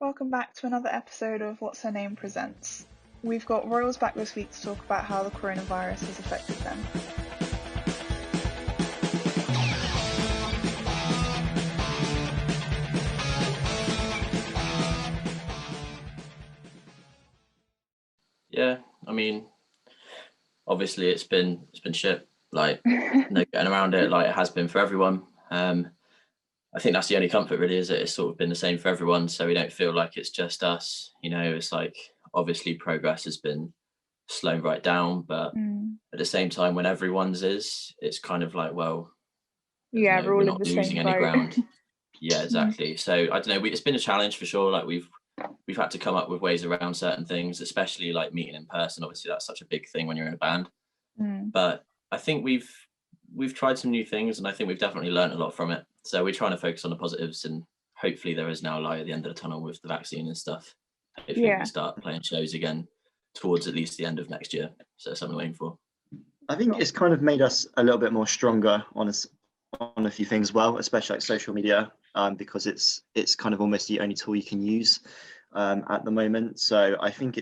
Welcome back to another episode of Whatsername presents. We've got Royals back this week to talk about how the coronavirus has affected them. Yeah, I mean, obviously it's been shit. Like, no getting around it. Like it has been for everyone. I think that's the only comfort, really, is that it's sort of been the same for everyone. So we don't feel like it's just us. You know, it's like obviously progress has been slowing right down, but at the same time, when everyone's is, it's kind of like, well, Yeah, we're we're all in not the losing same any boat. ground. Yeah, exactly. So I don't know. It's been a challenge for sure. Like we've had to come up with ways around certain things, especially like meeting in person. Obviously, that's such a big thing when you're in a band. But I think we've tried some new things, and I think we've definitely learned a lot from it. So we're trying to focus on the positives, and hopefully there is now light at the end of the tunnel with the vaccine and stuff. Hopefully we can start playing shows again towards at least the end of next year. So that's something we're aiming for. I think it's kind of made us a little bit more stronger on a few things as well, especially like social media, because it's kind of almost the only tool you can use at the moment. So I think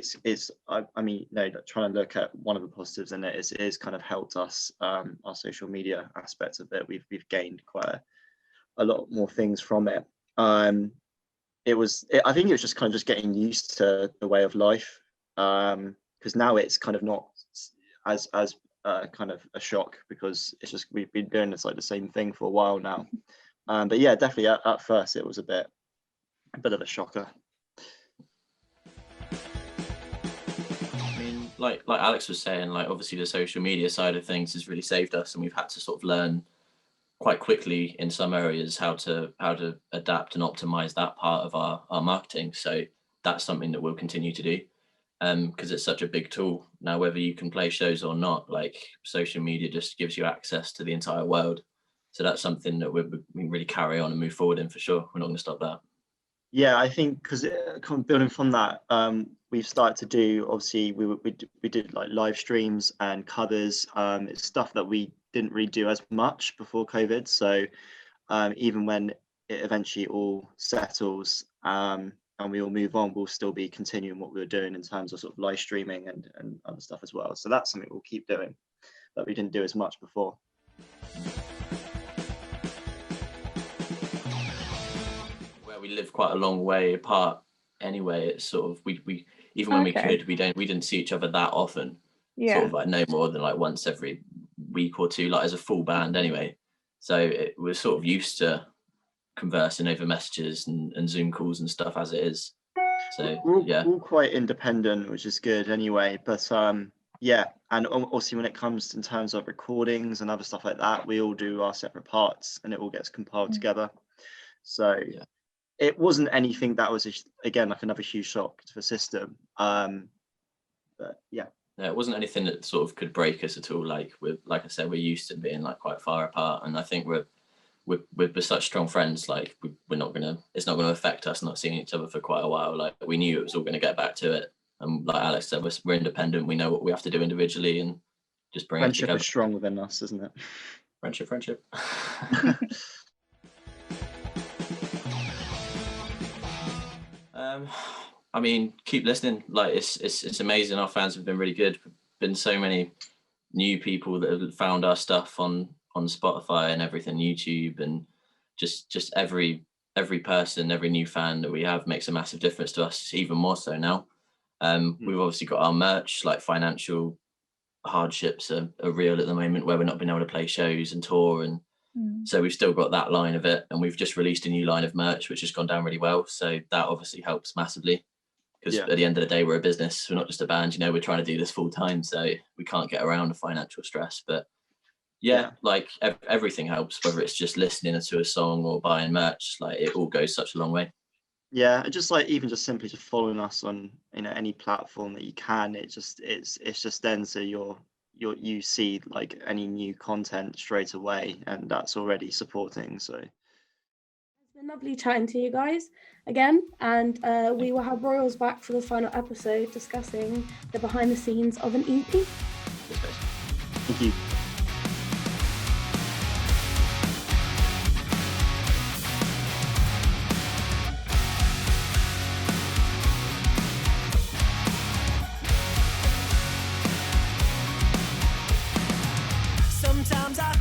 trying to look at one of the positives in it is kind of helped us, our social media aspect of it. We've gained quite a lot more things from it. I think it was just kind of just getting used to the way of life, because now it's kind of not as kind of a shock, because it's just we've been doing this like the same thing for a while now. But yeah, definitely at first it was a bit of a shocker. I mean, like Alex was saying, like obviously the social media side of things has really saved us, and we've had to sort of learn quite quickly in some areas how to adapt and optimize that part of our marketing. So that's something that we'll continue to do, because it's such a big tool now. Whether you can play shows or not, like social media just gives you access to the entire world. So that's something that we really carry on and move forward in for sure. We're not going to stop that. Yeah, I think because kind of building from that, we've started to do, obviously we did like live streams and covers. It's stuff that we didn't really do as much before COVID. So even when it eventually all settles, and we all move on, we'll still be continuing what we were doing in terms of sort of live streaming and other stuff as well. So that's something we'll keep doing that we didn't do as much before. Where we live quite a long way apart anyway, it's sort of we even when we could, we didn't see each other that often. Sort of like no more than like once every week or two, like as a full band anyway. So we're sort of used to conversing over messages and Zoom calls and stuff as it is. So we're all quite independent, which is good anyway. But yeah, and also when it comes in terms of recordings and other stuff like that, we all do our separate parts and it all gets compiled together. So it wasn't anything that was again like another huge shock to the system. But yeah. It wasn't anything that sort of could break us at all. Like I said, we're used to being like quite far apart, and I think we're such strong friends. Like it's not gonna affect us not seeing each other for quite a while. Like we knew it was all gonna get back to it, and like Alex said, we're independent. We know what we have to do individually, and just bring friendship it together. Is strong within us, isn't it? Friendship. I mean, keep listening. Like it's amazing. Our fans have been really good. Been so many new people that have found our stuff on Spotify and everything, YouTube, and just every person, every new fan that we have makes a massive difference to us. Even more so now. We've obviously got our merch. Like financial hardships are real at the moment, where we're not being able to play shows and tour, and so we've still got that line of it. And we've just released a new line of merch, which has gone down really well. So that obviously helps massively. Because at the end of the day, we're a business. We're not just a band. You know, we're trying to do this full time, so we can't get around the financial stress. But like everything helps, whether it's just listening to a song or buying merch. Like it all goes such a long way. Yeah, and just like even just simply just following us on any platform that you can. It's just then so you see like any new content straight away, and that's already supporting. So. It's been lovely chatting to you guys again, and we will have Royals back for the final episode discussing the behind the scenes of an EP. Thank you. Sometimes I